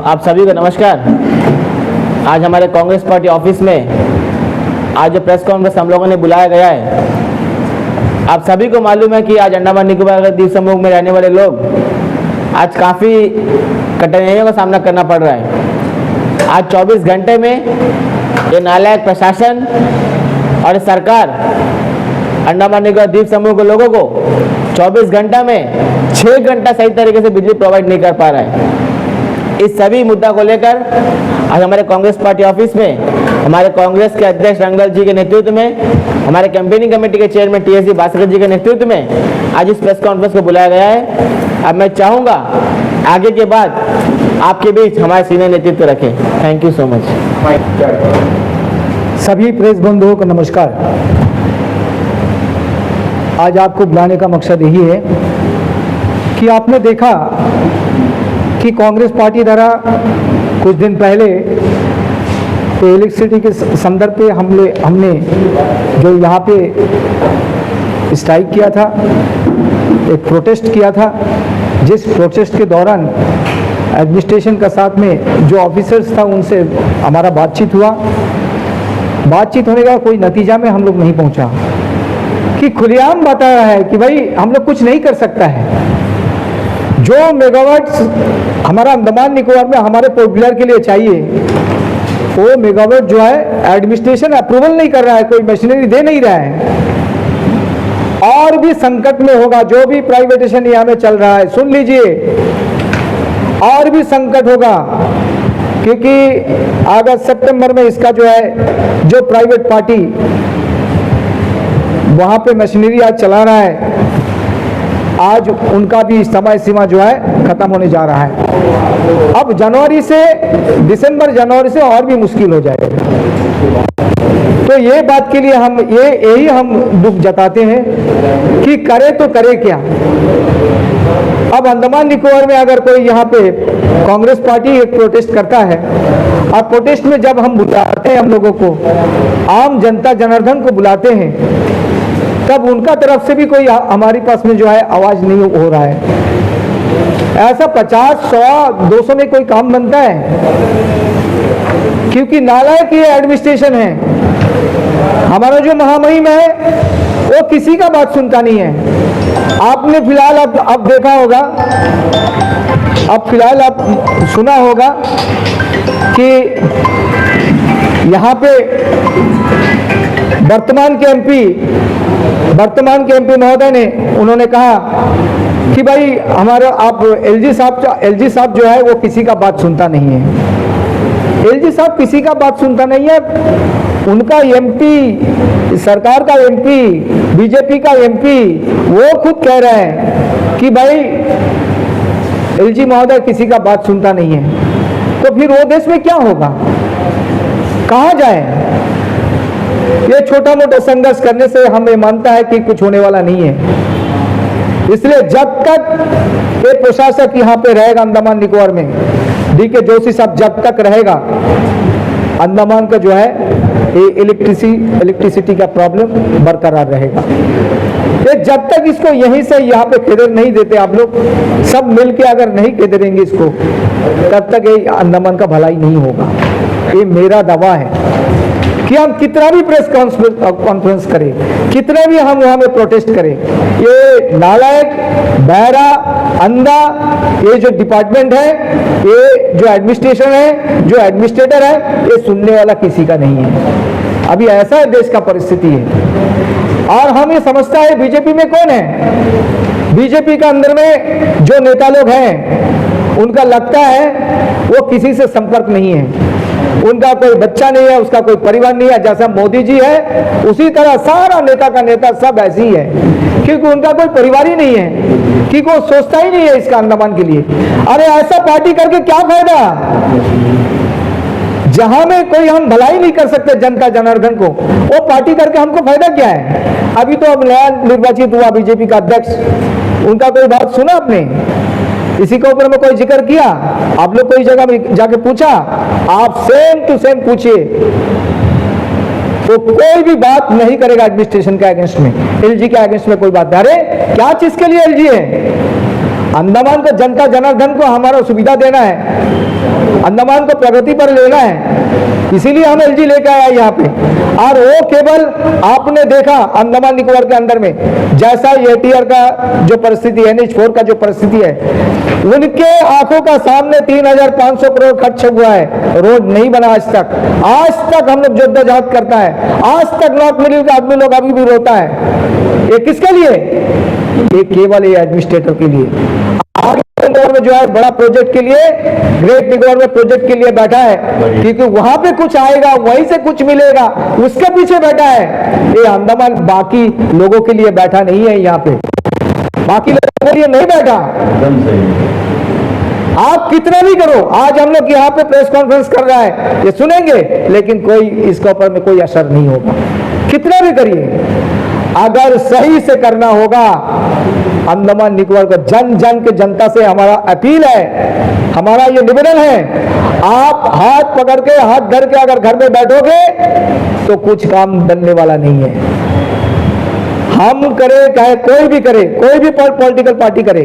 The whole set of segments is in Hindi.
आप सभी को नमस्कार। आज हमारे कांग्रेस पार्टी ऑफिस में आज जो प्रेस कॉन्फ्रेंस हम लोगों ने बुलाया गया है, आप सभी को मालूम है कि आज अंडमान निकोबार द्वीप समूह में रहने वाले लोग आज काफ़ी कठिनाइयों का सामना करना पड़ रहा है। आज 24 घंटे में ये नालायक प्रशासन और सरकार अंडमान निकोबार द्वीप समूह के लोगों को 24 घंटा में 6 घंटा सही तरीके से बिजली प्रोवाइड नहीं कर पा रहा है। इस सभी मुद्दा को लेकर आज हमारे कांग्रेस पार्टी ऑफिस में हमारे कांग्रेस के अध्यक्ष रंगलाल जी के नेतृत्व में, हमारे कैंपेनिंग कमेटी के चेयरमैन टीएससी भास्कर जी के नेतृत्व में आज इस प्रेस कॉन्फ्रेंस को बुलाया गया है। अब मैं चाहूँगा आगे के बाद आपके बीच हमारे सीनियर नेतृत्व रखें। Thank you so much. सभी प्रेस बंधुओं को नमस्कार। आज आपको बुलाने का मकसद यही है कि आपने देखा कि कांग्रेस पार्टी द्वारा कुछ दिन पहले इलेक्ट्रिसिटी के संदर्भ पे हमने जो यहाँ पे स्ट्राइक किया था, एक प्रोटेस्ट किया था, जिस प्रोटेस्ट के दौरान एडमिनिस्ट्रेशन का साथ में जो ऑफिसर्स था उनसे हमारा बातचीत हुआ। बातचीट होने का कोई नतीजा में हम लोग नहीं पहुँचा कि खुलेआम बता रहा है कि भाई हम लोग कुछ नहीं कर सकता है। जो मेगावाट्स हमारा अंडमान निकोबार में हमारे पॉपुलर के लिए चाहिए वो मेगावाट जो है एडमिनिस्ट्रेशन अप्रूवल नहीं कर रहा है, कोई मशीनरी दे नहीं रहा है। और भी संकट में होगा, जो भी प्राइवेटेशन यहाँ में चल रहा है, सुन लीजिए, और भी संकट होगा क्योंकि अगस्त सितंबर में इसका जो है जो प्राइवेट पार्टी वहाँ पे मशीनरी आज चला रहा है, आज उनका भी समय सीमा जो है खत्म होने जा रहा है। अब दिसंबर जनवरी से और भी मुश्किल हो जाएगा। तो ये बात के लिए यही हम दुख जताते हैं कि करे तो करे क्या। अब अंडमान निकोबार में अगर कोई यहाँ पे कांग्रेस पार्टी एक प्रोटेस्ट करता है, और प्रोटेस्ट में जब हम बुलाते हैं, हम लोगों को आम जनता जनार्दन को बुलाते हैं, तब उनका तरफ से भी कोई हमारे पास में जो है आवाज नहीं हो रहा है। ऐसा 50, 100, 200 में कोई काम बनता है? क्योंकि नालायक ये एडमिनिस्ट्रेशन है। हमारा जो महामहिम है वो किसी का बात सुनता नहीं है। आपने फिलहाल अब देखा होगा, अब फिलहाल आप सुना होगा कि यहाँ पे वर्तमान के एमपी महोदय ने उन्होंने कहा कि भाई हमारा आप एलजी साहब जो है वो किसी का बात सुनता नहीं है। एलजी साहब किसी का बात सुनता नहीं है। उनका एमपी, सरकार का एमपी, बीजेपी का एमपी वो खुद कह रहे हैं कि भाई एलजी महोदय किसी का बात सुनता नहीं है। तो फिर वो देश में क्या होगा, कहाँ जाए? ये छोटा मोटा संघर्ष करने से हमें मानता है कि कुछ होने वाला नहीं है। इसलिए जब तक ये प्रशासक यहाँ पे रहेगा अंडमान निकोबार में, डीके जोशी साहब जब तक रहेगा, अंडमान का जो है ये इलेक्ट्रिसिटी का प्रॉब्लम बरकरार रहेगा। ये जब तक इसको यहीं से यहाँ पे खदेड़ नहीं देते, आप लोग सब मिलके अगर नहीं खदेड़ेंगे इसको, तब तक ये अंडमान का भलाई नहीं होगा। ये मेरा दावा है कि हम कितना भी प्रेस कॉन्फ्रेंस करें, कितने भी हम वहां में प्रोटेस्ट करें, ये नालायक, बहरा, अंधा ये जो डिपार्टमेंट है, ये जो एडमिनिस्ट्रेशन है, जो एडमिनिस्ट्रेटर है, ये सुनने वाला किसी का नहीं है। अभी ऐसा है देश का परिस्थिति है। और हम ये समझता है बीजेपी में कौन है, बीजेपी का अंदर में जो नेता लोग हैं उनका लगता है वो किसी से संपर्क नहीं है, उनका कोई बच्चा नहीं है, उसका कोई परिवार नहीं है। जैसा मोदी जी है उसी तरह सारा नेता का नेता सब ऐसे ही है, क्योंकि उनका कोई परिवार ही नहीं है, क्योंकि वो सोचता ही नहीं है इसका अंडमान के लिए। अरे ऐसा पार्टी करके क्या फायदा, जहां में कोई हम भलाई नहीं कर सकते जनता जनार्दन को, वो पार्टी करके हमको फायदा क्या है? अभी तो अब नया निर्वाचित हुआ बीजेपी का अध्यक्ष, उनका कोई बात सुना आपने? इसी के ऊपर में कोई जिक्र किया? आप लोग कोई जगह में जाके पूछा? आप सेम टू सेम पूछिए, तो कोई भी बात नहीं करेगा एडमिनिस्ट्रेशन के अगेंस्ट में, एलजी के अगेंस्ट में कोई बात। अरे क्या चीज के लिए एलजी है? अंडमान को जनता जनार्दन को हमारा सुविधा देना है, अंडमान को प्रगति पर लेना है, इसीलिए हम एलजी लेकर आए यहाँ पे। और वो केवल आपने देखा अंडमान निकोबार के अंदर में जैसा एटीआर का जो परिस्थिति है, NH4 का जो परिस्थिति है, उनके आंखों का सामने 3,500 करोड़ खर्च हुआ है, रोड नहीं बना आज तक हम लोग जद्दोजहद करता है, आज तक नॉर्थ मिडिल का आदमी लोग अभी भी रोता है। ये किसके लिए? ये केवल ये एडमिनिस्ट्रेटर के लिए। आगे निकोबार में जो है बड़ा प्रोजेक्ट के लिए, ग्रेट निकोबार में प्रोजेक्ट के लिए बैठा है, क्योंकि वहां पे कुछ आएगा, वहीं से कुछ मिलेगा, उसके पीछे बैठा है। ये अंडमान बाकी लोगों के लिए बैठा नहीं है, यहाँ पे बाकी लोगों के लिए नहीं बैठा। आप कितना भी करो, आज हम लोग यहाँ पे प्रेस कॉन्फ्रेंस कर रहा है, ये सुनेंगे, लेकिन कोई इसके ऊपर में कोई असर नहीं होगा। कितना भी करिए, अगर सही से करना होगा, अंडमान निकोबार को जन जन के जनता से हमारा अपील है, हमारा ये निवेदन है, आप हाथ पकड़ के हाथ धर के अगर घर में बैठोगे तो कुछ काम बनने वाला नहीं है। हम करे चाहे कोई भी करे, कोई भी पॉलिटिकल पार्टी करे,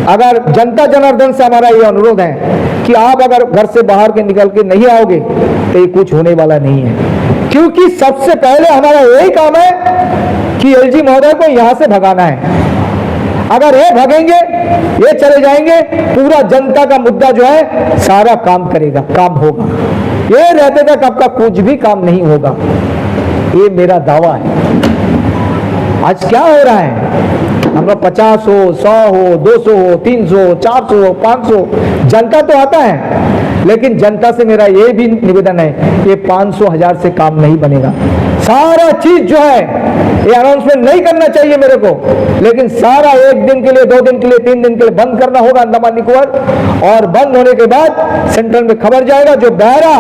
अगर जनता जनार्दन से हमारा ये अनुरोध है कि आप अगर घर से बाहर के निकल के नहीं आओगे तो ये कुछ होने वाला नहीं है। क्योंकि सबसे पहले हमारा यही काम है कि एलजी महोदय को यहां से भगाना है। अगर ये भगेंगे, ये चले जाएंगे, पूरा जनता का मुद्दा जो है सारा काम करेगा, काम होगा। ये रहते तक आपका कुछ भी काम नहीं होगा, ये मेरा दावा है। आज क्या हो रहा है, हम लोग 50 हो, 100 हो, 200 हो, 300 हो, 400 हो, 500, जनता तो आता है, लेकिन जनता से मेरा ये भी निवेदन है, ये 500,000 से काम नहीं बनेगा। सारा चीज जो है ये अनाउंसमेंट नहीं करना चाहिए मेरे को, लेकिन सारा 1 दिन के लिए, 2 दिन के लिए, 3 दिन के लिए बंद करना होगा अंडमान निकोबार। और बंद होने के बाद सेंट्रल में खबर जाएगा, जो बहरा,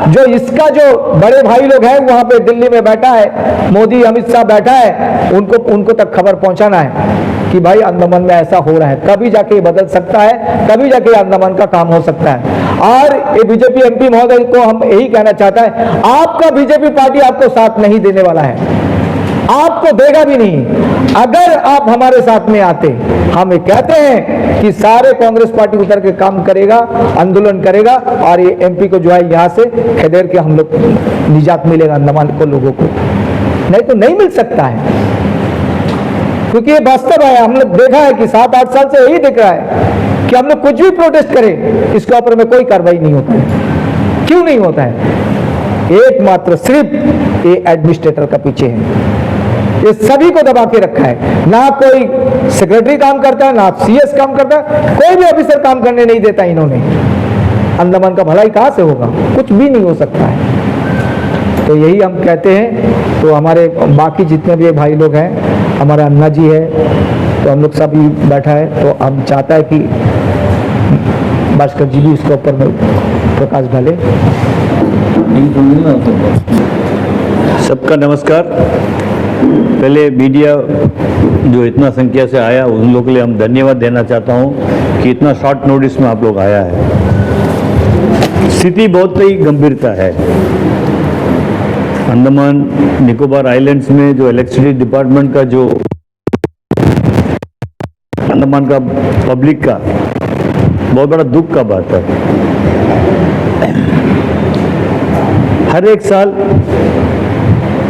जो इसका जो बड़े भाई लोग हैं वहां पे दिल्ली में बैठा है, मोदी अमित शाह बैठा है, उनको तक खबर पहुंचाना है कि भाई अंडमान में ऐसा हो रहा है। कभी जाके बदल सकता है, कभी जाके अंडमान का काम हो सकता है। और ये बीजेपी एमपी महोदय को हम यही कहना चाहता है, आपका बीजेपी पार्टी आपको साथ नहीं देने वाला है, आपको देगा भी नहीं। अगर आप हमारे साथ में आते, हम ये कहते हैं कि सारे कांग्रेस पार्टी उतर के काम करेगा, आंदोलन करेगा, और ये एमपी को जो है यहां से खदेड़ के हम लोग निजात मिलेगा अंडमान को, लोगों को। नहीं तो नहीं मिल सकता है, क्योंकि ये वास्तव है। हम लोग देखा है कि 7-8 साल से यही दिख रहा है कि हम लोग कुछ भी प्रोटेस्ट करें, इसके ऊपर में कोई कार्रवाई नहीं होता है। क्यों नहीं होता है? एकमात्र सिर्फ ये एडमिनिस्ट्रेटर का पीछे है, ये सभी को दबा के रखा है। ना कोई सेक्रेटरी काम करता है, ना सीएस काम करता है, कोई भी ऑफिसर काम करने नहीं देता इन्होंने। अंडमान का भलाई कहां से होगा? कुछ भी नहीं हो सकता है। तो यही हम कहते हैं। तो हमारे बाकी जितने भी भाई लोग हैं, हमारा अन्ना जी है, तो हम लोग सब ही बैठा है, तो हम चाहता है कि भास्कर जी भी इसके ऊपर में प्रकाश डाले। सबका नमस्कार। पहले मीडिया जो इतना संख्या से आया, उन लोगों के लिए हम धन्यवाद देना चाहता हूं कि इतना शॉर्ट नोटिस में आप लोग आया है। स्थिति बहुत ही गंभीरता है। अंडमान निकोबार आइलैंड्स में जो इलेक्ट्रिसिटी डिपार्टमेंट का, जो अंडमान का पब्लिक का बहुत बड़ा दुख का बात है। हर एक साल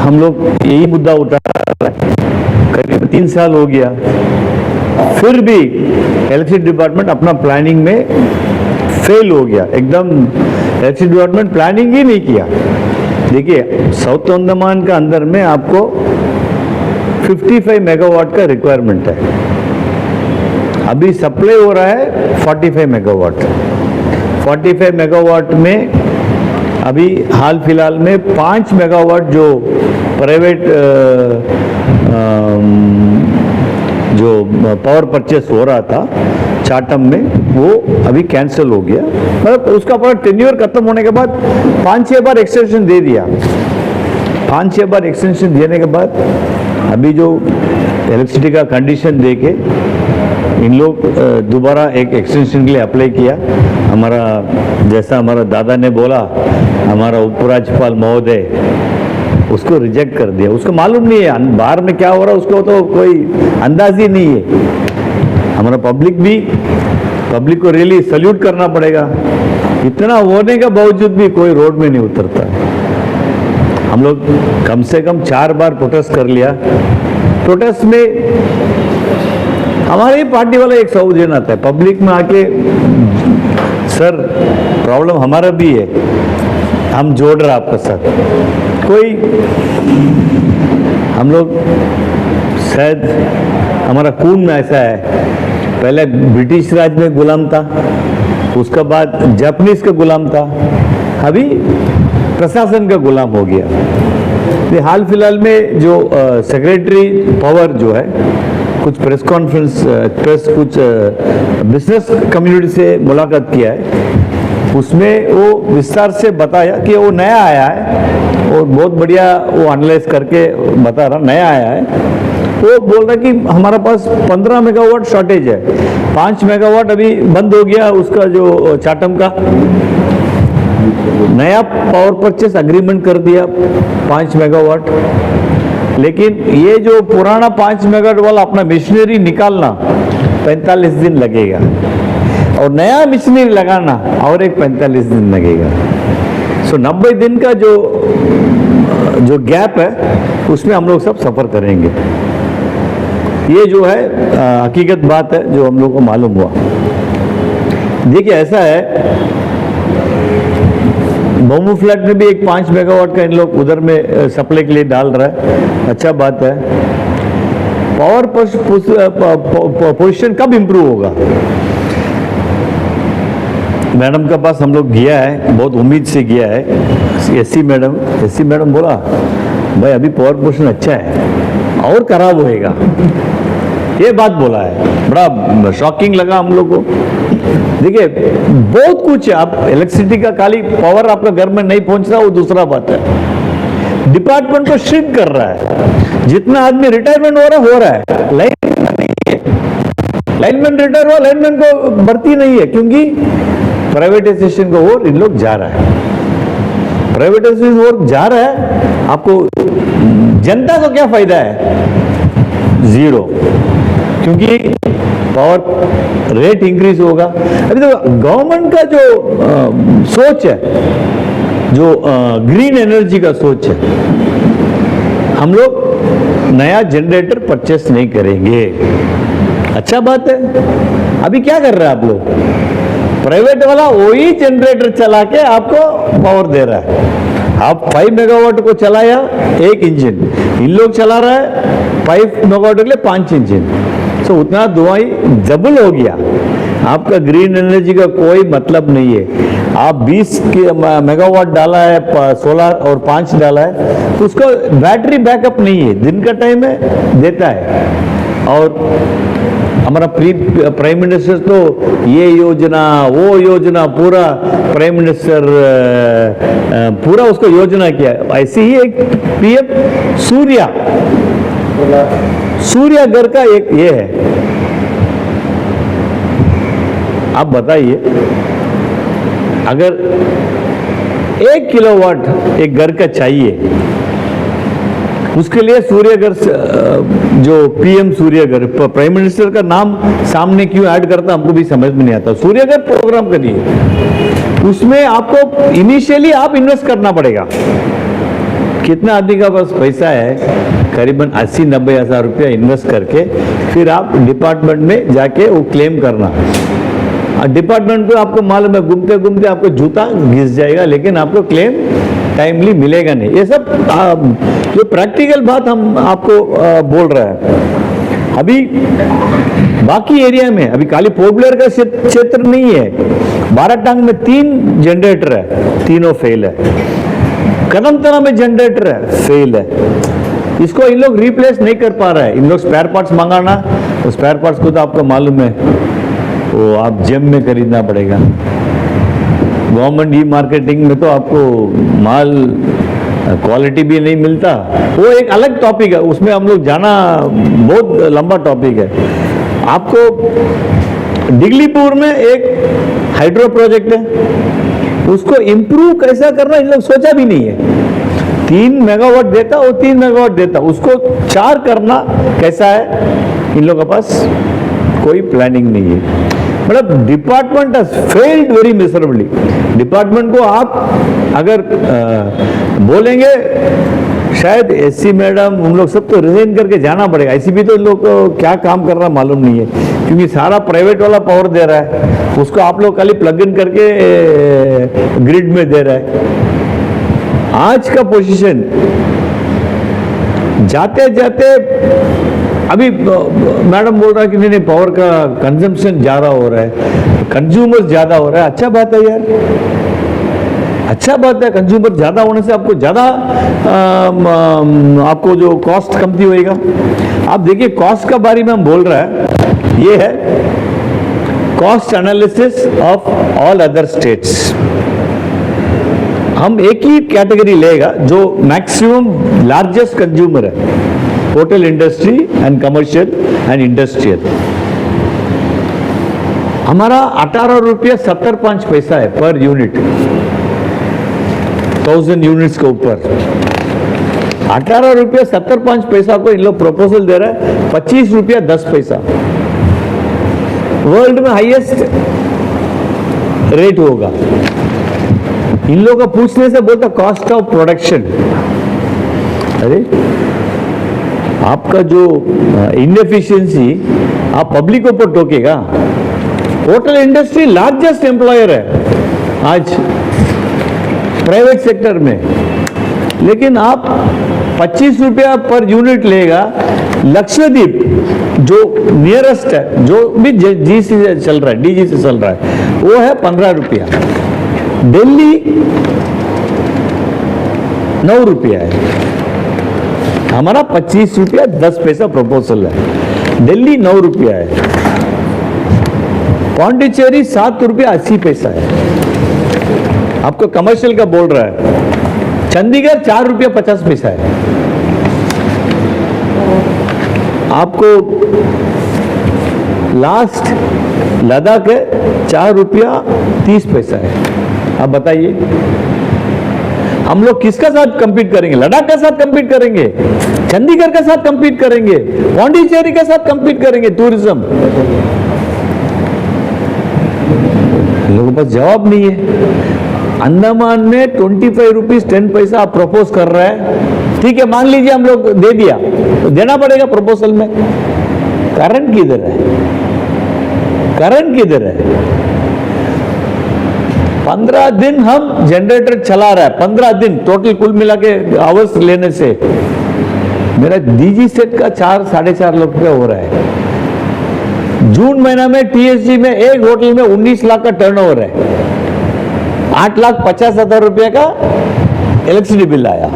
हम लोग यही मुद्दा उठा रहे हैं, करीब 3 साल हो गया, फिर भी इलेक्ट्रिसिटी डिपार्टमेंट अपना प्लानिंग में फेल हो गया। एकदम इलेक्ट्रिसिटी डिपार्टमेंट प्लानिंग ही नहीं किया। देखिए, साउथ अंडमान का अंदर में आपको 55 मेगावाट का रिक्वायरमेंट है, अभी सप्लाई हो रहा है 45 मेगावाट। 45 मेगावाट में अभी हाल फिलहाल में 5 मेगावाट जो प्राइवेट जो पावर परचेस हो रहा था चाटम में, वो अभी कैंसिल हो गया। मतलब उसका पूरा टेन्योर खत्म होने के बाद 5-6 बार एक्सटेंशन दे दिया। 5-6 बार एक्सटेंशन देने के बाद अभी जो इलेक्ट्रिसिटी का कंडीशन देके इन लोग दोबारा एक एक्सटेंशन के लिए अप्लाई किया। हमारा जैसा हमारा दादा ने बोला, हमारा उपराज्यपाल महोदय उसको रिजेक्ट कर दिया। उसको मालूम नहीं है बाहर में क्या हो रहा है, उसको तो कोई अंदाज ही नहीं है। हमारा पब्लिक को रियली सल्यूट करना पड़ेगा। इतना होने के बावजूद भी कोई रोड में नहीं उतरता। हम लोग कम से कम 4 बार प्रोटेस्ट कर लिया। प्रोटेस्ट में हमारी पार्टी वाला एक सॉल्यूशन आता है, पब्लिक में आके सर प्रॉब्लम हमारा भी है, हम जोड़ रहे आपके साथ। कोई हम लोग शायद हमारा खून में ऐसा है, पहले ब्रिटिश राज में गुलाम था, उसके बाद जापानीज का गुलाम था, अभी प्रशासन का गुलाम हो गया। ये हाल फिलहाल में जो सेक्रेटरी पावर जो है, कुछ प्रेस कॉन्फ्रेंस कुछ बिजनेस कम्युनिटी से मुलाकात किया है, उसमें वो विस्तार से बताया कि वो नया आया है और बहुत बढ़िया वो एनालाइज करके बता रहा नया आया है। वो बोल रहा कि हमारा पास 15 मेगावाट शॉर्टेज है, 5 मेगावाट अभी बंद हो गया उसका जो चाटम का, नया पावर परचेस अग्रीमेंट कर दिया 5 मेगावाट, लेकिन ये जो पुराना 5 मेगावाट वाला अपना मशीनरी निकालना 45 दिन लगेगा और नया मशीनरी लगाना और एक 45 दिन लगेगा। सो 90 दिन का जो गैप है उसमें हम लोग सब सफर करेंगे। ये जो है हकीकत बात है जो हम लोग को मालूम हुआ। देखिए ऐसा है, मोमू फ्लैट में भी एक 5 मेगावाट का इन लोग उधर में सप्लाई के लिए डाल रहा है, अच्छा बात है। पावर पोजीशन कब इंप्रूव होगा? मैडम के पास हम लोग गया है, बहुत उम्मीद से गया है। एससी मैडम बोला भाई अभी पावर पोजीशन अच्छा है और खराब होएगा, ये बात बोला है। बड़ा शॉकिंग लगा हम लोग को। देखिए बहुत कुछ है, आप इलेक्ट्रिसिटी का खाली पावर आपका घर में नहीं पहुंच रहा वो दूसरा बात है। डिपार्टमेंट को श्रिंक कर रहा है, जितना आदमी रिटायरमेंट हो रहा है लाइनमैन रिटायर हुआ, लाइनमैन को भर्ती नहीं है, क्योंकि प्राइवेटाइजेशन को ओर इन लोग जा रहा है। प्राइवेटाइजेशन ओर जा रहा है, आपको जनता को क्या फायदा है? जीरो, क्योंकि पावर रेट इंक्रीज होगा। अभी तो गवर्नमेंट का जो सोच है, जो ग्रीन एनर्जी का सोच है, हम लोग नया जनरेटर परचेस नहीं करेंगे, अच्छा बात है। अभी क्या कर रहे हैं आप लोग? प्राइवेट वाला वही जनरेटर चला के आपको पावर दे रहा है। आप 5 मेगावाट को चलाया 1 इंजन, इन लोग चला रहा है 5 मेगावाट के लिए 5 इंजन, तो उतना धुआं डबल हो गया। आपका ग्रीन एनर्जी का कोई मतलब नहीं है। आप 20 मेगावाट डाला है, 16 और 5 डाला है, तो उसका बैटरी बैकअप नहीं है, दिन का टाइम है देता है। और हमारा प्राइम मिनिस्टर तो ये योजना वो योजना, पूरा प्राइम मिनिस्टर पूरा उसको योजना किया। ऐसे ही एक पीएम सूर्या घर का एक ये है। आप बताइए, अगर 1 किलोवाट एक घर का चाहिए, उसके लिए सूर्यघर जो पीएम सूर्यघर, प्राइम मिनिस्टर का नाम सामने क्यों ऐड करता हमको भी समझ में नहीं आता। सूर्यघर प्रोग्राम करिए, उसमें आपको इनिशियली आप इन्वेस्ट करना पड़ेगा। कितना आदमी का पास पैसा है? करीबन 80-90 हज़ार रुपया इन्वेस्ट करके फिर आप डिपार्टमेंट में जाके वो क्लेम करना। डिपार्टमेंट को आपको मालूम है, घूमते घूमते आपको जूता घिस जाएगा, लेकिन आपको क्लेम टाइमली मिलेगा नहीं। ये सब जो प्रैक्टिकल बात हम आपको बोल रहे हैं। अभी बाकी एरिया में, अभी खाली पोर्ट ब्लेयर का क्षेत्र नहीं है, बाराटांग में 3 जनरेटर है, तीनों फेल है। कदमतला में जनरेटर है, फेल है। इसको इन लोग रिप्लेस नहीं कर पा रहा है। इन लोग स्पेयर पार्ट्स मंगाना, तो स्पेयर पार्ट्स को तो आपको मालूम है वो आप जेम में खरीदना पड़ेगा। गवर्नमेंट ई मार्केटिंग में तो आपको माल क्वालिटी भी नहीं मिलता। वो एक अलग टॉपिक है, उसमें हम लोग जाना बहुत लंबा टॉपिक है। आपको डिगलीपुर में एक हाइड्रो प्रोजेक्ट है, उसको इंप्रूव कैसा करना इन लोग सोचा भी नहीं है। 3 मेगावाट देता, वो 3 मेगावाट देता, उसको 4 करना कैसा है इन लोगों के पास कोई प्लानिंग नहीं है। मतलब department has failed very miserably. Department को आप अगर बोलेंगे शायद एससी मैडम उन लोग सब तो रिजाइन करके जाना पड़ेगा। आईसीबी तो इन लोग को क्या काम कर रहा मालूम नहीं है, क्योंकि सारा प्राइवेट वाला पावर दे रहा है, उसको आप लोग खाली प्लग इन करके ग्रिड में दे रहा है। आज का पोजीशन जाते जाते अभी मैडम बोल रहा है कि नहीं पावर का कंजम्पशन ज्यादा हो रहा है, कंज्यूमर ज्यादा हो रहा है। अच्छा बात है यार, अच्छा बात है। कंज्यूमर ज्यादा होने से आपको ज्यादा आपको जो कॉस्ट कमती होएगा। आप देखिए कॉस्ट का बारे में हम बोल रहा है, ये है cost analysis of all other states. हम एक ही कैटेगरी लेगा जो मैक्सिमम लार्जेस्ट कंज्यूमर है, hotel industry and commercial and industrial. हमारा 18 रुपया 75 पैसा है पर यूनिट, 1000 यूनिट्स के ऊपर 18 रुपया 75 पैसा को इन लोग प्रपोजल दे रहा है 25 रुपया 10 पैसा। वर्ल्ड में हाईएस्ट रेट होगा। इन लोगों का पूछने से बोलता कॉस्ट ऑफ प्रोडक्शन। अरे आपका जो इनएफिशिएंसी आप पब्लिक के ऊपर टोकेगा। होटल इंडस्ट्री लार्जेस्ट एम्प्लॉयर है आज प्राइवेट सेक्टर में, लेकिन आप 25 रुपया पर यूनिट लेगा। लक्षद्वीप जो नियरेस्ट है, जो भी जी से चल रहा है, डीजी से चल रहा है, वो है 15 रुपया। दिल्ली 9 रुपया है, हमारा 25 रुपया 10 पैसा प्रपोजल है। दिल्ली 9 रुपया है, पौंडीचेरी 7 रुपया 80 पैसा है, आपको कमर्शियल का बोल रहा है। चंडीगढ़ 4 रुपया 50 पैसा है, आपको लास्ट लद्दाख है 4 रुपया 30 पैसा है। अब बताइए हम लोग किसका साथ कंपीट करेंगे? लद्दाख के साथ कंपीट करेंगे, चंडीगढ़ के साथ कंपीट करेंगे, पौंडीचेरी के साथ कंपीट करेंगे? टूरिज्म लोगों के पास जवाब नहीं है। अंडमान में 25 रुपीज 10 पैसा आप प्रपोज कर रहा है, ठीक है मान लीजिए हम लोग दे दिया, तो देना पड़ेगा प्रपोजल में। करंट किधर है? करंट किधर है? 15 दिन हम जनरेटर चला रहा है, 15 दिन टोटल कुल मिला के आवर्स लेने से मेरा डीजी सेट का 4 साढ़े 4 लाख रुपया हो रहा है। जून महीना में टीएसजी में एक होटल में 19 लाख का टर्नओवर है, 8,50,000 रुपये का इलेक्ट्रिसिटी बिल आया,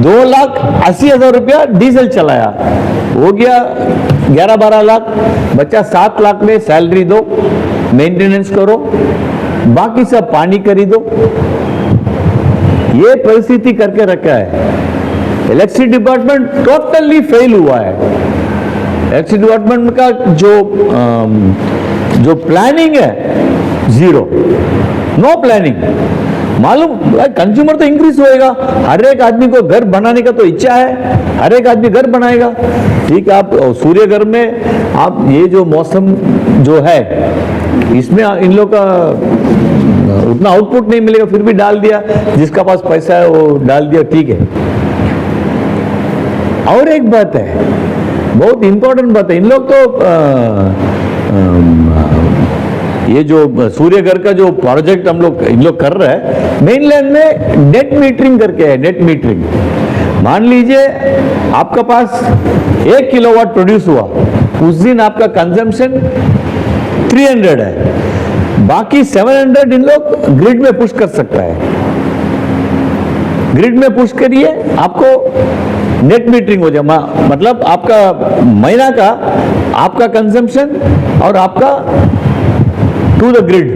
2,80,000 रुपया डीजल चलाया, हो गया 11-12 लाख, बच्चा 7 लाख में सैलरी दो, मेंटेनेंस करो, बाकी सब पानी खरीदो। ये परिस्थिति करके रखा है। इलेक्ट्रिसिटी डिपार्टमेंट टोटली फेल हुआ है। इलेक्ट्रिसिटी डिपार्टमेंट का जो प्लानिंग है जीरो, नो प्लानिंग। मालूम कंज्यूमर तो इंक्रीज होएगा, हर एक आदमी को घर बनाने का तो इच्छा है, हर एक आदमी घर बनाएगा। ठीक है, आप सूर्य घर में आप ये जो मौसम जो है इसमें इन लोग का उतना आउटपुट नहीं मिलेगा, फिर भी डाल दिया, जिसका पास पैसा है वो डाल दिया, ठीक है। और एक बात है, बहुत इंपॉर्टेंट बात है, इन लोग तो ये जो सूर्य घर का जो प्रोजेक्ट इन लोग कर रहे हैं, मेनलैंड में नेट मीटरिंग करके है। नेट मीटरिंग, मान लीजिए आपका पास 1 किलोवाट प्रोड्यूस हुआ, उस दिन आपका कंजम्पशन 300 है, बाकी 700 इन लोग ग्रिड में पुश कर सकता है। ग्रिड में पुश करिए, आपको नेट मीटरिंग हो जाए, मतलब आपका महीना का आपका कंजम्पशन और आपका टू द ग्रिड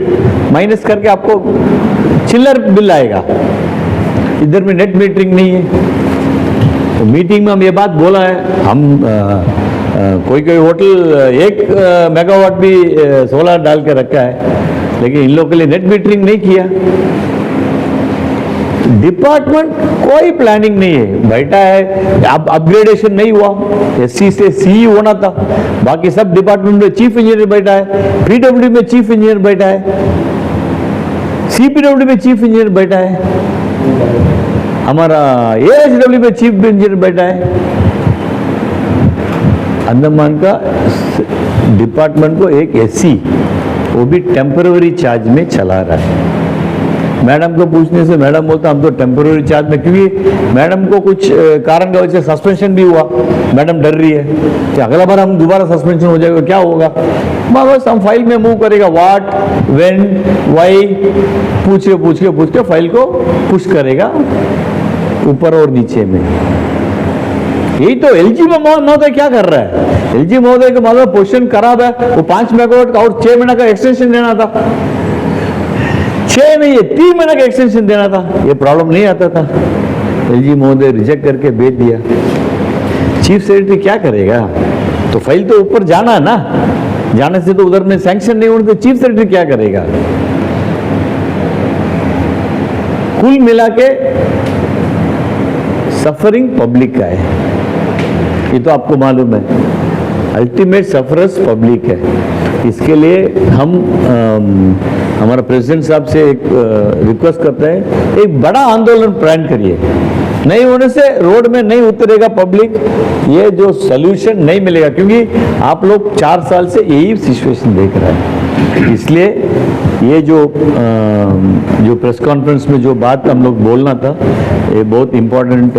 माइनस करके आपको चिल्लर बिल आएगा। इधर में नेट मीटरिंग नहीं है। तो मीटिंग में हम ये बात बोला है, हम कोई कोई होटल 1 मेगावाट भी सोलर डाल के रखा है, लेकिन इन लोगों के लिए नेट मीटरिंग नहीं किया। डिपार्टमेंट कोई प्लानिंग नहीं है, बैठा है। अब अपग्रेडेशन नहीं हुआ, एससी से सी होना था, बाकी सब डिपार्टमेंट में चीफ इंजीनियर बैठा है, पीडब्ल्यू में चीफ इंजीनियर बैठा है, सीपीडब्ल्यू में चीफ इंजीनियर बैठा है, हमारा एएचडब्ल्यू में चीफ इंजीनियर बैठा है। अंडमान का डिपार्टमेंट को एक एससी, वो भी टेम्पररी चार्ज में चला रहा है। मैडम को पूछने से मैडम बोलता हम तो टेम्पररी चार्ज में, क्योंकि मैडम को कुछ कारण की वजह से सस्पेंशन भी हुआ, मैडम डर रही है कि अगला बार हम दोबारा सस्पेंशन हो जाएगा, क्या होगा। बस हम फाइल में मूव करेगा, व्हाट, व्हेन, व्हाई, पूछ के फाइल को पुश करेगा ऊपर और नीचे में। यही तो एलजी महोदय क्या कर रहा है। एलजी महोदय के मालूम पोजीशन खराब है, वो 5 मेगावाट का और 6 महीने का एक्सटेंशन देना था, 6 नहीं है 3 महीने का एक्सटेंशन देना था, ये प्रॉब्लम नहीं आता था। एलजी महोदय रिजेक्ट करके भेज दिया। चीफ सेक्रेटरी क्या करेगा, तो फाइल तो ऊपर जाना है ना, जाने से तो उधर में सैंक्शन नहीं होने, तो चीफ सेक्रेटरी क्या करेगा। कुल मिला के सफरिंग पब्लिक का है, ये तो आपको मालूम है, अल्टीमेट सफरर्स पब्लिक है। इसके लिए हम हमारा प्रेसिडेंट साहब से एक रिक्वेस्ट करते हैं, एक बड़ा आंदोलन प्लान करिए। नहीं होने से रोड में नहीं उतरेगा पब्लिक, ये जो सॉल्यूशन नहीं मिलेगा, क्योंकि आप लोग 4 साल से यही सिचुएशन देख रहे हैं। इसलिए ये जो प्रेस कॉन्फ्रेंस में जो बात हम लोग बोलना था, ये बहुत इम्पोर्टेंट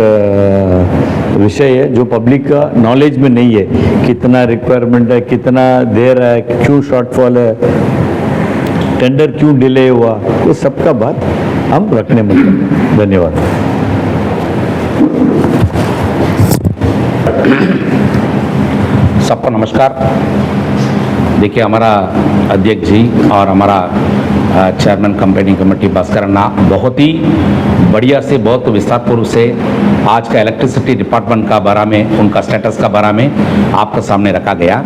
विषय है जो पब्लिक का नॉलेज में नहीं है। कितना रिक्वायरमेंट है, कितना देर है, क्यों शॉर्टफॉल है, टेंडर क्यों डिले हुआ, ये सबका बात हम रखने में। धन्यवाद। सबको नमस्कार। देखिए, हमारा अध्यक्ष जी और हमारा चेयरमैन कंपेनी कमेटी भास्कर अन्ना बहुत ही बढ़िया से, बहुत विस्तारपूर्वक से आज का इलेक्ट्रिसिटी डिपार्टमेंट का बारे में, उनका स्टेटस का बारे में आपके सामने रखा गया।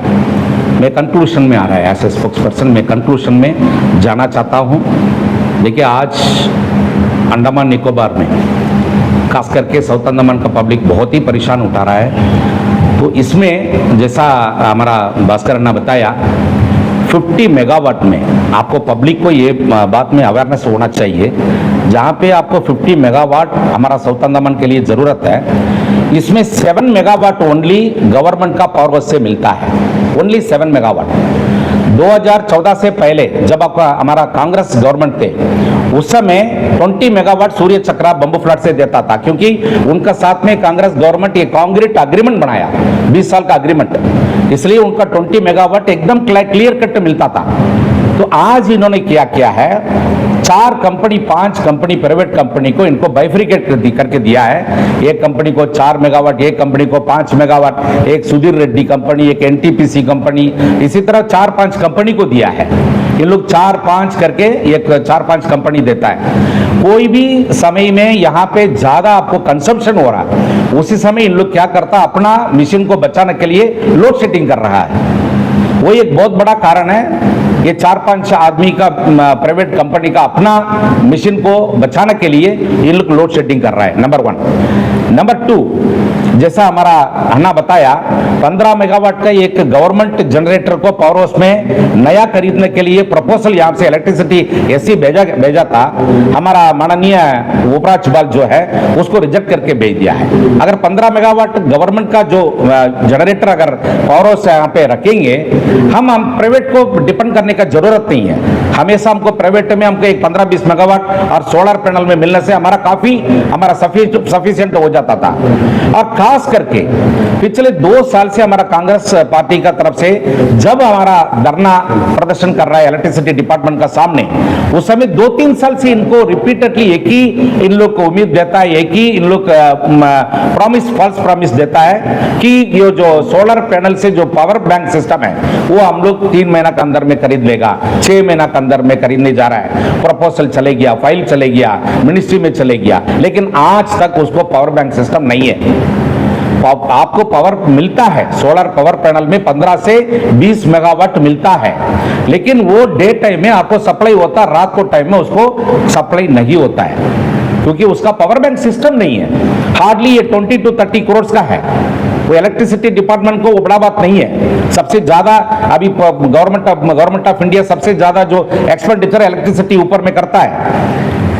मैं कंक्लूशन में आ रहा है, एज ए स्पोक्स पर्सन मैं कंक्लूशन में जाना चाहता हूँ। देखिए, आज अंडमान निकोबार में खास करके साउथ अंडमान का पब्लिक बहुत ही परेशान उठा रहा है। तो इसमें जैसा हमारा भास्कर अन्ना बताया, 50 मेगावाट में आपको पब्लिक को ये बात में अवेयरनेस होना चाहिए, जहाँ पे आपको 50 मेगावाट हमारा साउथ अंडमान के लिए ज़रूरत है, इसमें 7 मेगावाट ओनली गवर्नमेंट का पावर हाउस से मिलता है, ओनली 7 मेगावाट। 2014 से पहले जब आपका हमारा कांग्रेस गवर्नमेंट थे, उस समय 20 मेगावाट सूर्य चक्रा बंबू फ्लैट से देता था, क्योंकि उनका साथ में कांग्रेस गवर्नमेंट ये कांक्रीट अग्रीमेंट बनाया, 20 साल का अग्रीमेंट, इसलिए उनका 20 मेगावाट एकदम क्लियर कट मिलता था। तो आज इन्होंने क्या है, 4 कंपनी 5 कंपनी प्राइवेट कंपनी को इनको बाइफरिकेट करके दिया है। एक कंपनी को 4 मेगावाट, एक कंपनी को 5 मेगावाट, एक सुधीर रेड्डी कंपनी, एक एनटीपीसी कंपनी, इसी तरह 4-5 कंपनी को दिया है। ये लोग 4-5 करके एक 4-5 कंपनी देता है। कोई भी समय में यहाँ पे ज्यादा आपको कंजम्पशन हो रहा है, उसी समय इन लोग क्या करता, अपना मशीन को बचाने के लिए लोड शेडिंग कर रहा है। वो एक बहुत बड़ा कारण है। ये 4-5 आदमी का प्राइवेट कंपनी का अपना मशीन को बचाने के लिए ये लोग लोड शेडिंग कर रहा है, नंबर 1। नंबर 2, जैसा हमारा अन्ना बताया, 15 मेगावाट का एक गवर्नमेंट जनरेटर को पावर हाउस में नया खरीदने के लिए प्रपोजल यहाँ से इलेक्ट्रिसिटी एससी भेजा था। हमारा माननीय उपराज्यपाल जो है उसको रिजेक्ट करके भेज दिया है। अगर 15 मेगावाट गवर्नमेंट का जो जनरेटर अगर पावर हाउस यहाँ पे रखेंगे, हम प्राइवेट को डिपेंड करने का जरूरत नहीं है। हमेशा हमको प्राइवेट में हमको एक 15-20 मेगावाट और सोलर पैनल में मिलने से हमारा सफिशिएंट हो जाता था। और खास करके पिछले 2 साल से हमारा कांग्रेस पार्टी का तरफ से जब हमारा धरना प्रदर्शन कर रहा है इलेक्ट्रिसिटी डिपार्टमेंट का सामने, उस समय 2-3 साल से इनको रिपीटेडली एक ही इन लोग को उम्मीद देता है, एक ही इन लोग फॉल्स प्रॉमिस देता है कि ये जो सोलर पैनल से जो पावर बैंक सिस्टम है वो हम लोग 3 महीना के अंदर में खरीद लेगा, 6 महीना के अंदर में खरीदने जा रहा है। प्रपोजल चले गया, फाइल चले गया, मिनिस्ट्री में चले गया, लेकिन आज तक उसको पावर बैंक सिस्टम नहीं है। आपको पावर मिलता है, सोलर पावर पैनल में 15 से 20 मेगावाट मिलता है, लेकिन वो डे टाइम में आपको सप्लाई होता है, रात को टाइम में उसको सप्लाई नहीं होता है। क्योंकि उसका पावर बैंक सिस्टम नहीं है। हार्डली ये 20 to 30 करोड़ का है। वो इलेक्ट्रिसिटी डिपार्टमेंट को वो बड़ा बात नहीं है। सबसे ज्यादा अभी गवर्नमेंट ऑफ इंडिया सबसे ज्यादा जो एक्सपेंडिचर इलेक्ट्रिसिटी ऊपर में करता है।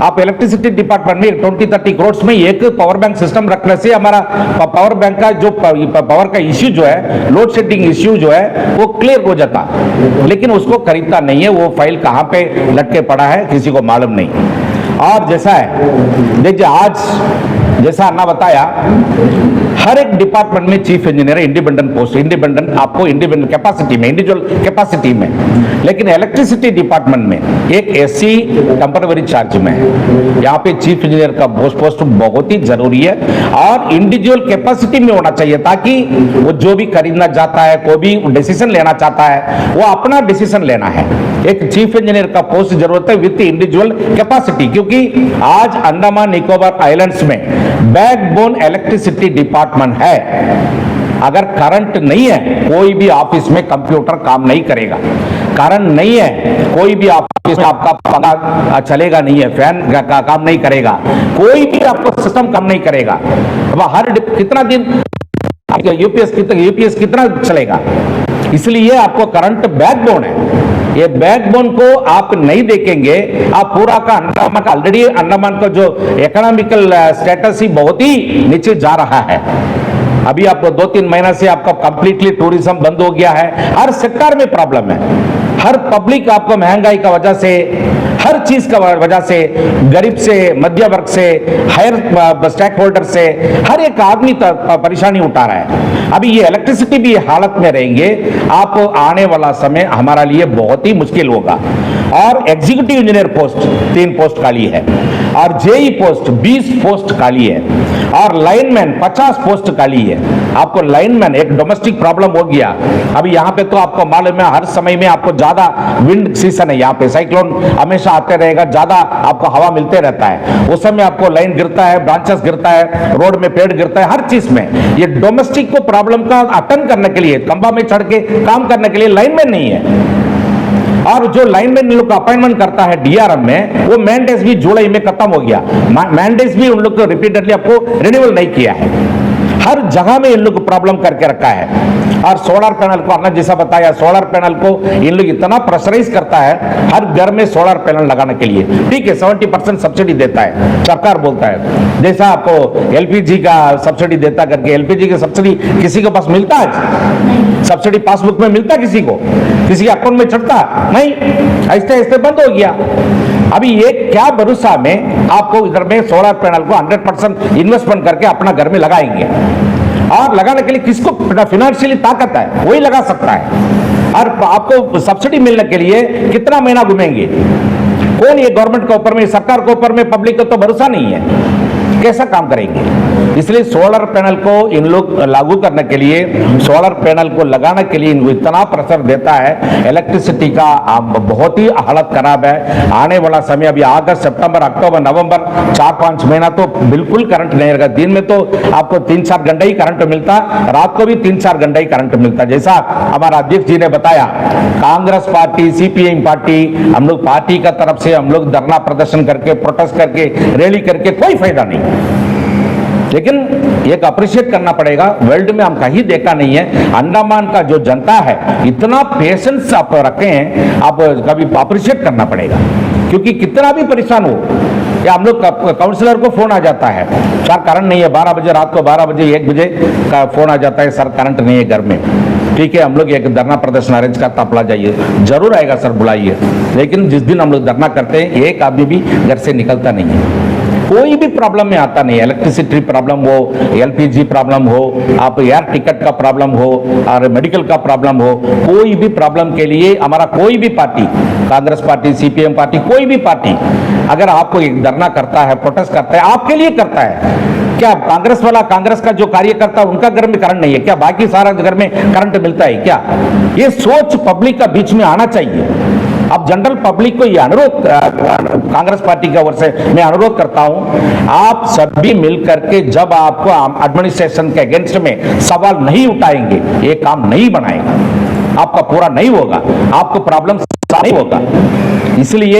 आप इलेक्ट्रिसिटी डिपार्टमेंट में 20-30 करोड़ में एक पावर बैंक सिस्टम रखने से हमारा पावर बैंक का जो पावर का इश्यू जो है, लोड शेडिंग इश्यू जो है, वो क्लियर हो जाता। लेकिन उसको खरीदता नहीं है। वो फाइल कहां पे लटके पड़ा है किसी को मालूम नहीं। और जैसा है देखिए, आज जैसा अन्ना बताया, हर एक डिपार्टमेंट में chief engineer independent post, independent आपको इंडिपेंडेंट कैपेसिटी में, इंडिविजुअल कैपेसिटी में। लेकिन इलेक्ट्रिसिटी डिपार्टमेंट में एक एससी टेम्पररी चार्ज में है। यहाँ पे चीफ इंजीनियर का पोस्ट बहुत ही जरूरी है और इंडिविजुअल कैपेसिटी में होना चाहिए, ताकि वो जो भी खरीदना चाहता है, कोई भी डिसीजन लेना चाहता है, वो अपना डिसीजन लेना है। एक चीफ इंजीनियर का पोस्ट जरूरत है विथ इंडिविजुअल कैपेसिटी, क्योंकि आज अंडमान निकोबार आइलैंड्स में बैकबोन इलेक्ट्रिसिटी डिपार्टमेंट है। अगर करंट नहीं है, कोई भी ऑफिस में कंप्यूटर काम नहीं करेगा। करंट नहीं है, कोई भी ऑफिस में आपका पंखा चलेगा नहीं है, फैन का काम नहीं करेगा, कोई भी आपको सिस्टम काम नहीं करेगा। अब हर कितना दिन यूपीएस कितना चलेगा? इसलिए आपको करंट बैकबोन है। ये बैकबोन को आप नहीं देखेंगे, आप पूरा का अंडमान का ऑलरेडी अंडमान का जो इकोनॉमिकल स्टेटस ही बहुत ही नीचे जा रहा है। अभी आपको 2-3 महीना से आपका कंप्लीटली टूरिज्म बंद हो गया है। हर सेक्टर में प्रॉब्लम है। हर पब्लिक आपको महंगाई का वजह से, हर चीज का वजह से, गरीब से, मध्य वर्ग से, हायर स्टेक होल्डर से, हर एक आदमी परेशानी उठा रहा है। अभी ये इलेक्ट्रिसिटी भी हालत में रहेंगे, आप आने वाला समय हमारा लिए बहुत ही मुश्किल होगा। और एग्जीक्यूटिव इंजीनियर पोस्ट 3 पोस्ट खाली है, और जेई पोस्ट 20 पोस्ट खाली है, और लाइनमैन 50 पोस्ट खाली है। आपको लाइनमैन एक डोमेस्टिक प्रॉब्लम हो गया। अभी यहाँ पे तो आपको मालूम है, हर समय में आपको ज्यादा विंड सीजन है, यहाँ पे साइक्लोन हमेशा आते रहेगा, ज्यादा आपको हवा मिलते रहता है। उस समय आपको लाइन गिरता है, ब्रांचेस गिरता है, रोड में पेड़ गिरता है, हर चीज में। ये डोमेस्टिक को प्रॉब्लम का अटेंड करने के लिए, खंबा में चढ़ के काम करने के लिए लाइनमैन नहीं है। और जो लाइनमैन लोग का अपॉइंटमेंट करता है डीआरएम में, वो मैंडेट्स भी जुलाई में खत्म हो गया। मैंडेट्स भी उन लोग को रिपीटेडली आपको रिन्यूअल नहीं किया है। हर जगह में इन लोग प्रॉब्लम करके रखा है। और सोलर पैनल को आपने जैसा बताया, सोलर पैनल को इन लोग इतना प्रेशराइज करता है हर घर में सोलर पैनल लगाने के लिए। ठीक है, 70% सब्सिडी देता है, सरकार बोलता है, जैसा आपको एलपीजी का सब्सिडी देता करके। एलपीजी की सब्सिडी किसी के पास मिलता है? सब्सिडी पासबुक में मिलता किसी को? किसी के अकाउंट में चढ़ता नहीं? ऐसे ऐसे बंद हो गया। अभी ये क्या भरोसा में आपको इधर में सोलर पैनल को 100% इन्वेस्टमेंट करके अपना घर में लगाएंगे? और लगाने के लिए किसको फाइनेंशियली ताकत है, वही लगा सकता है। और आपको सब्सिडी मिलने के लिए कितना महीना घूमेंगे? कौन ये गवर्नमेंट के ऊपर में, सरकार के ऊपर में, पब्लिक को तो भरोसा नहीं है, कैसा काम करेंगे? इसलिए सोलर पैनल को इन लोग लागू करने के लिए, सोलर पैनल को लगाने के लिए इनको इतना प्रेशर देता है। इलेक्ट्रिसिटी का बहुत ही हालत खराब है। आने वाला समय अभी अगस्त, सितंबर, अक्टूबर, नवंबर 4-5 महीना तो बिल्कुल करंट नहीं रहेगा। दिन में तो आपको 3-4 घंटे ही करंट मिलता, रात को भी 3-4 घंटे ही करंट मिलता। जैसा हमारा अध्यक्ष जी ने बताया, कांग्रेस पार्टी, सीपीएम पार्टी, हम लोग पार्टी का तरफ से हम लोग धरना प्रदर्शन करके, प्रोटेस्ट करके, रैली करके कोई फायदा नहीं। लेकिन एक अप्रिशिएट करना पड़ेगा, वर्ल्ड में हम कहीं देखा नहीं है, अंडमान का जो जनता है इतना पेशेंस आप रखे हैं, आप कभी अप्रिशिएट करना पड़ेगा। क्योंकि कितना भी परेशान हो, या हम लोग काउंसलर को फोन आ जाता है, सर करंट नहीं है, 12 बजे रात को, 12 बजे 1 बजे का फोन आ जाता है, सर करंट नहीं है घर में। ठीक है, हम लोग एक धरना प्रदर्शन अरेंज करता, अपना जाइए, जरूर आएगा सर, बुलाइए। लेकिन जिस दिन हम लोग धरना करते हैं, एक आदमी भी घर से निकलता नहीं है, कोई भी प्रॉब्लम में आता नहीं। इलेक्ट्रिसिटी प्रॉब्लम हो, एलपीजी प्रॉब्लम हो, आप एयर टिकट का प्रॉब्लम हो, और मेडिकल का प्रॉब्लम हो, कोई भी प्रॉब्लम के लिए हमारा कोई भी party, Congress party, CPM party, कोई भी पार्टी अगर आपको एक धरना करता है, प्रोटेस्ट करता है, आपके लिए करता है। क्या कांग्रेस वाला, कांग्रेस का जो कार्यकर्ता, उनका घर में करंट नहीं है क्या? बाकी सारा घर में करंट मिलता है क्या? ये सोच पब्लिक का बीच में आना चाहिए। अब जनरल पब्लिक को ये अनुरोध, कांग्रेस पार्टी की ओर से मैं अनुरोध करता हूं, आप सभी मिलकर के जब आपको एडमिनिस्ट्रेशन के अगेंस्ट में सवाल नहीं उठाएंगे, ये काम नहीं बनाएगा, आपका पूरा नहीं होगा। आपको प्रॉब्लम नहीं होगा। इसलिए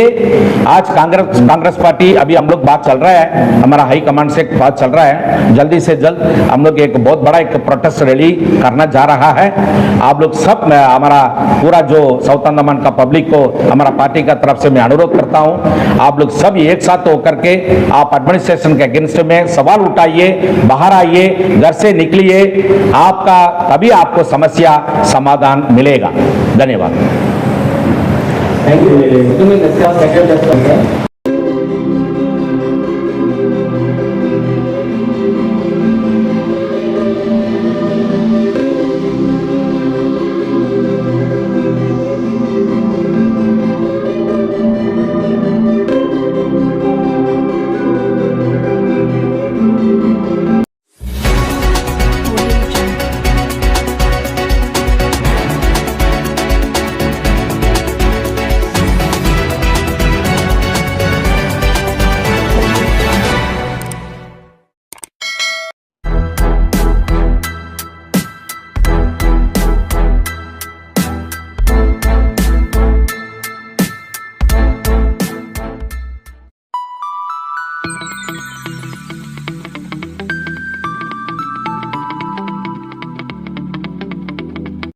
आज कांग्रेस पार्टी, अभी हम लोग बात चल रहा है, हमारा हाई कमांड से बात चल रहा है, जल्दी से जल्द हम लोग एक बहुत बड़ा एक प्रोटेस्ट रैली करना जा रहा है। आप लोग सब, मैं हमारा पूरा जो साउथ अंडमान का पब्लिक को हमारा पार्टी का तरफ से मैं अनुरोध करता हूं, आप लोग सब एक साथ होकर के आप एडमिनिस्ट्रेशन के अगेंस्ट में सवाल उठाइए, बाहर आइए, घर से निकलिए, आपका तभी आपको समस्या समाधान मिलेगा। धन्यवाद। Thank you. तुम्ही नसल्यावर सेक्रेटरी